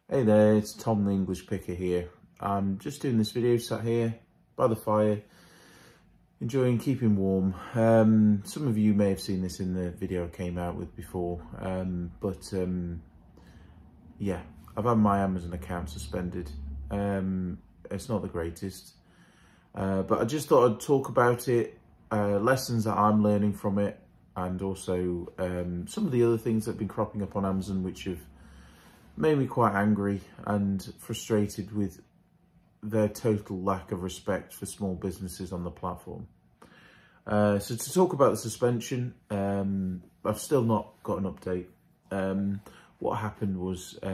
Hey there, it's Tom the English Picker here. I'm just doing this video sat here by the fire, enjoying keeping warm. Some of you may have seen this in the video I came out with before, yeah, I've had my Amazon account suspended. It's not the greatest, but I just thought I'd talk about it, lessons that I'm learning from it, and also some of the other things that have been cropping up on Amazon which have made me quite angry and frustrated with their total lack of respect for small businesses on the platform. So to talk about the suspension, I've still not got an update. What happened was, it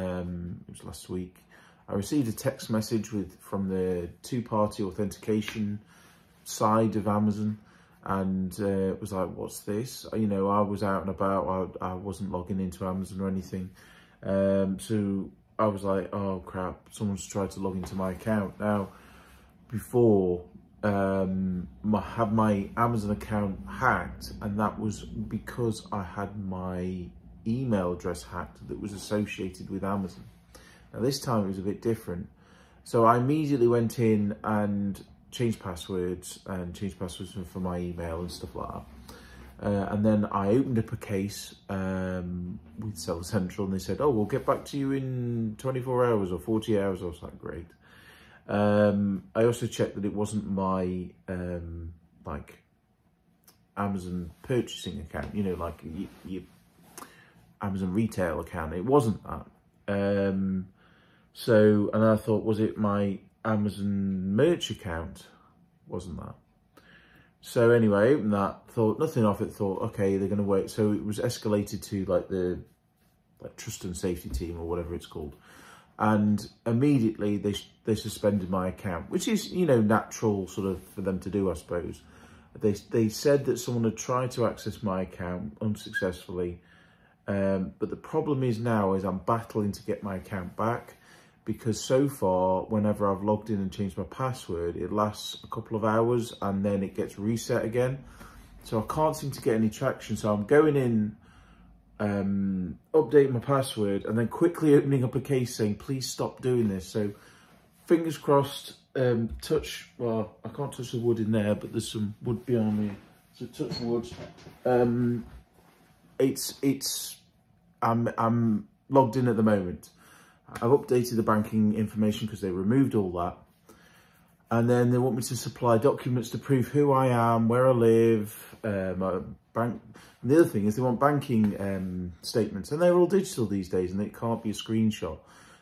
was last week, I received a text message from the two-party authentication side of Amazon, and it was like, what's this? You know, I was out and about, I wasn't logging into Amazon or anything. So I was like, oh crap, someone's tried to log into my account. Now, before, had my Amazon account hacked, and that was because I had my email address hacked that was associated with Amazon. Now this time it was a bit different. So I immediately went in and changed passwords for my email and stuff like that. And then I opened up a case with Seller Central, and they said, oh, we'll get back to you in 24 hours or 40 hours. I was like, great. I also checked that it wasn't my like Amazon purchasing account, you know, like your Amazon retail account. It wasn't that. And I thought, was it my Amazon merch account? Wasn't that. So anyway, I opened that, thought nothing of it, thought, okay, they're going to wait. So it was escalated to like the trust and safety team or whatever it's called. And immediately they suspended my account, which is, you know, natural sort of for them to do, I suppose. They said that someone had tried to access my account unsuccessfully. But the problem is now I'm battling to get my account back, because so far, whenever I've logged in and changed my password, it lasts a couple of hours and then it gets reset again. So I can't seem to get any traction. So I'm going in, updating my password, and then quickly opening up a case saying, please stop doing this. So fingers crossed, well, I can't touch the wood in there, but there's some wood behind me. So touch the wood. I'm logged in at the moment. I've updated the banking information because they removed all that. And then they want me to supply documents to prove who I am, where I live, my bank. And the other thing is they want banking statements, and they're all digital these days, and it can't be a screenshot.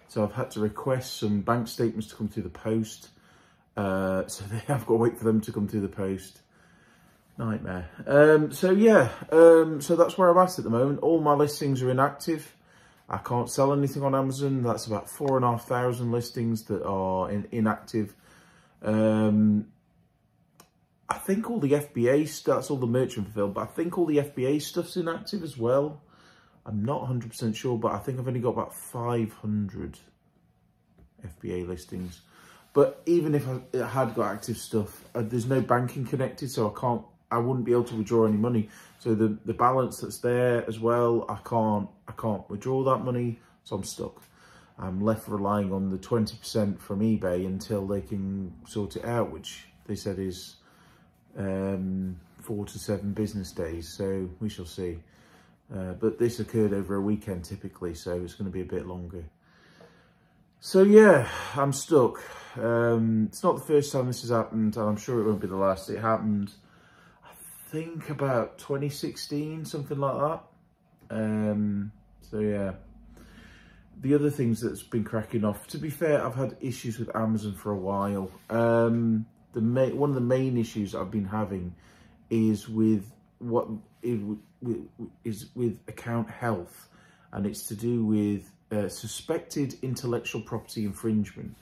So I've had to request some bank statements to come through the post. So I've got to wait for them to come through the post. Nightmare. So that's where I'm at the moment. All my listings are inactive. I can't sell anything on Amazon. That's about 4,500 listings that are inactive. I think all the FBA, that's all the merchant fulfilled, but I think all the FBA stuff's inactive as well. I'm not 100% sure, but I think I've only got about 500 FBA listings. But even if I had got active stuff, there's no banking connected, so I wouldn't be able to withdraw any money. So the balance that's there as well, I can't withdraw that money, so I'm stuck. I'm left relying on the 20% from eBay until they can sort it out, which they said is 4 to 7 business days, so we shall see. But this occurred over a weekend typically, so it's going to be a bit longer. So yeah, I'm stuck. It's not the first time this has happened, and I'm sure it won't be the last. It happened, I think, about 2016, something like that. So yeah. The other things that's been cracking off, to be fair, I've had issues with Amazon for a while. One of the main issues I've been having is with account health, and it's to do with suspected intellectual property infringement.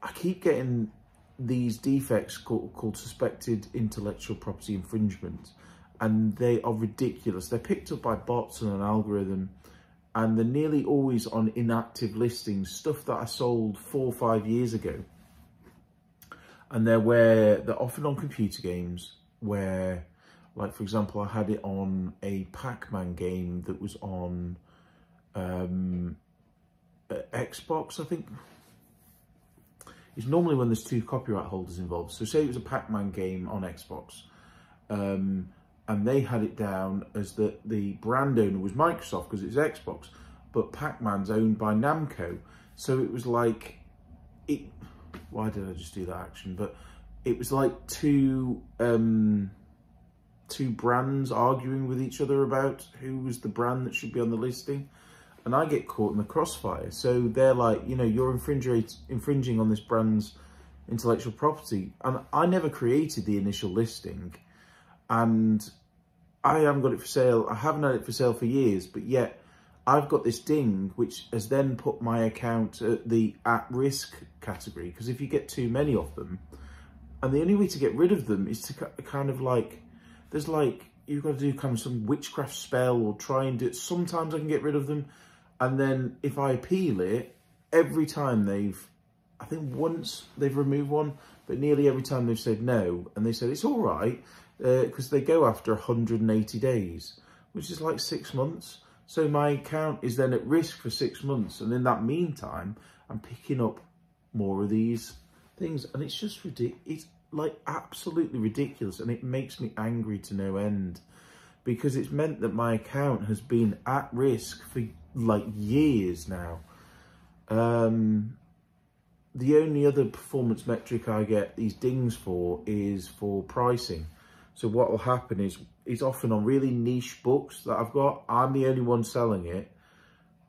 I keep getting these defects called suspected intellectual property infringement, and they are ridiculous. They're picked up by bots and an algorithm, and they're nearly always on inactive listings, stuff that I sold 4 or 5 years ago. And they're often on computer games where, like for example, I had it on a Pac-Man game that was on Xbox, I think. It's normally when there's two copyright holders involved. So say it was a Pac-Man game on Xbox, and they had it down as that the brand owner was Microsoft because it's Xbox, but Pac-Man's owned by Namco. So it was like, why did I just do that action? But it was like two brands arguing with each other about who was the brand that should be on the listing. And I get caught in the crossfire. So they're like, you know, you're infringing on this brand's intellectual property. And I never created the initial listing. And I haven't got it for sale. I haven't had it for sale for years. But yet I've got this ding, which has then put my account at the at-risk category. Because if you get too many of them, and the only way to get rid of them is to kind of like, there's like, you've got to do kind of some witchcraft spell or try and do it. Sometimes I can get rid of them. And then if I appeal it, every time I think once they've removed one, but nearly every time they've said no. And they said, it's all right, because they go after 180 days, which is like 6 months. So my account is then at risk for 6 months. And in that meantime, I'm picking up more of these things. And it's just ridiculous. It's like absolutely ridiculous. And it makes me angry to no end, because it's meant that my account has been at risk for like years now. The only other performance metric I get these dings for is for pricing. So what will happen is, it's often on really niche books that I've got. I'm the only one selling it,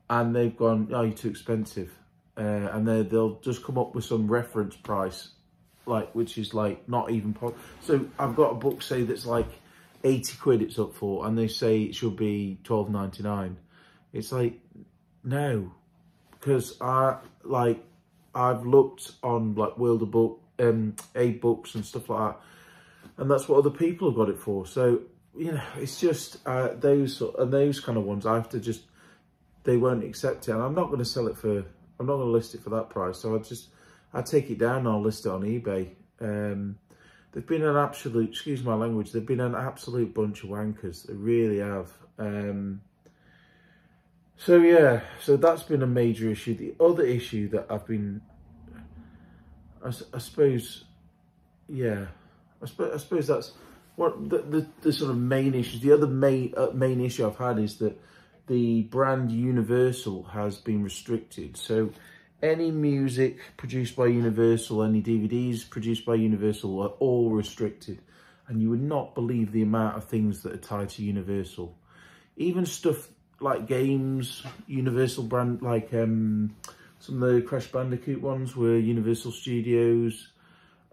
and they've gone, oh, you're too expensive. And they'll just come up with some reference price, like, which is like not even so I've got a book, say, that's like 80 quid it's up for, and they say it should be £12.99. It's like, no, because I've looked on like World of Book, Aid Books and stuff like that, and that's what other people have got it for. So, you know, it's just those kind of ones I have to just, they won't accept it, and I'm not going to sell it for, I'm not going to list it for that price. So I take it down and I'll list it on eBay. They've been an absolute, excuse my language, they've been an absolute bunch of wankers. They really have. So yeah, so that's been a major issue. The other issue that I've been, I suppose, yeah, I suppose that's what the sort of main issues. The other main issue I've had is that the brand Universal has been restricted. So any music produced by Universal, any DVDs produced by Universal are all restricted. And you would not believe the amount of things that are tied to Universal. Even stuff like games, Universal brand, like some of the Crash Bandicoot ones were Universal Studios.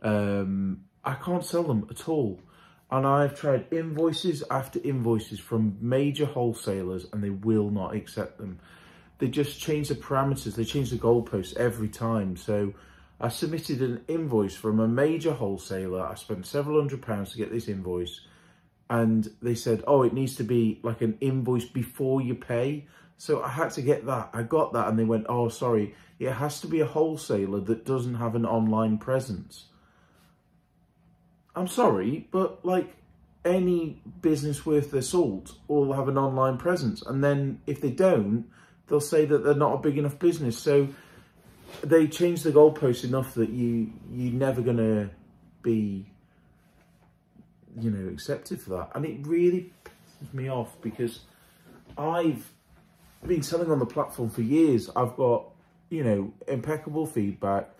I can't sell them at all. And I've tried invoices after invoices from major wholesalers, and they will not accept them. They just change the parameters, they change the goalposts every time. So I submitted an invoice from a major wholesaler. I spent several £100s to get this invoice. And they said, oh, it needs to be like an invoice before you pay. So I had to get that. I got that, and they went, oh, sorry, it has to be a wholesaler that doesn't have an online presence. I'm sorry, but like any business worth their salt will have an online presence. And then if they don't, they'll say that they're not a big enough business. So they changed the goalposts enough that you're never going to be, you know, accepted for that. And it really pisses me off, because I've been selling on the platform for years. I've got, you know, impeccable feedback.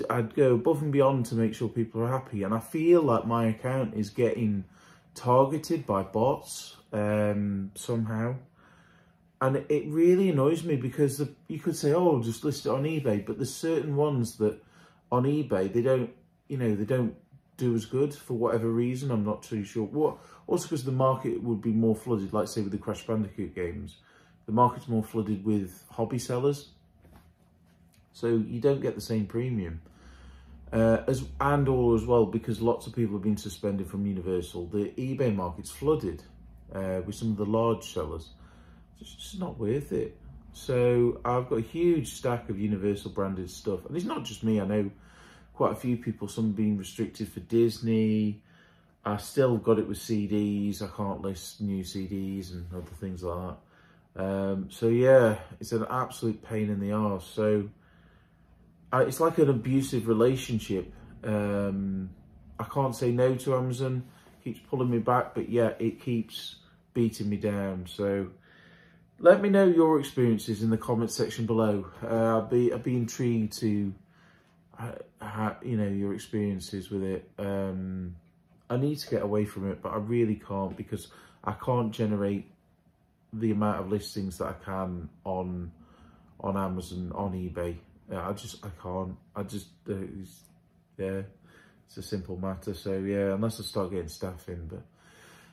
I'd go above and beyond to make sure people are happy. And I feel like my account is getting targeted by bots somehow. And it really annoys me, because you could say, oh, just list it on eBay. But there's certain ones that on eBay, they don't, you know, they don't do as good for whatever reason. I'm not too sure what. Also because the market would be more flooded, like say with the Crash Bandicoot games. The market's more flooded with hobby sellers. So you don't get the same premium. As well, because lots of people have been suspended from Universal, the eBay market's flooded with some of the large sellers. It's just not worth it. So I've got a huge stack of Universal branded stuff. And it's not just me, I know quite a few people, some being restricted for Disney. I still got it with CDs. I can't list new CDs and other things like that. So yeah, it's an absolute pain in the arse. So it's like an abusive relationship. I can't say no to Amazon. It keeps pulling me back, but yeah, it keeps beating me down. So let me know your experiences in the comment section below. I'd be intrigued to, your experiences with it. I need to get away from it, but I really can't, because I can't generate the amount of listings that I can on Amazon, on eBay. I can't. It's a simple matter. So yeah, unless I start getting staff in. But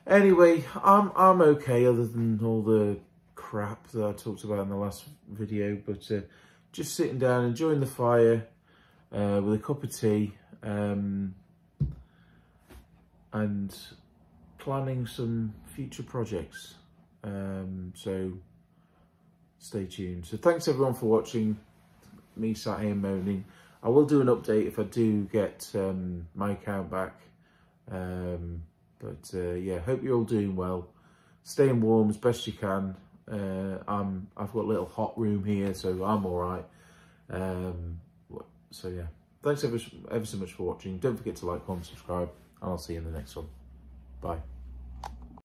anyway, I'm okay, other than all the crap that I talked about in the last video. But just sitting down, enjoying the fire with a cup of tea, and planning some future projects. So stay tuned. So thanks everyone for watching me sat here moaning. I will do an update if I do get my account back. Yeah, hope you're all doing well. Staying warm as best you can. I've got a little hot room here, so I'm all right. So yeah, thanks ever so much for watching. Don't forget to like, comment, subscribe, and I'll see you in the next one. Bye.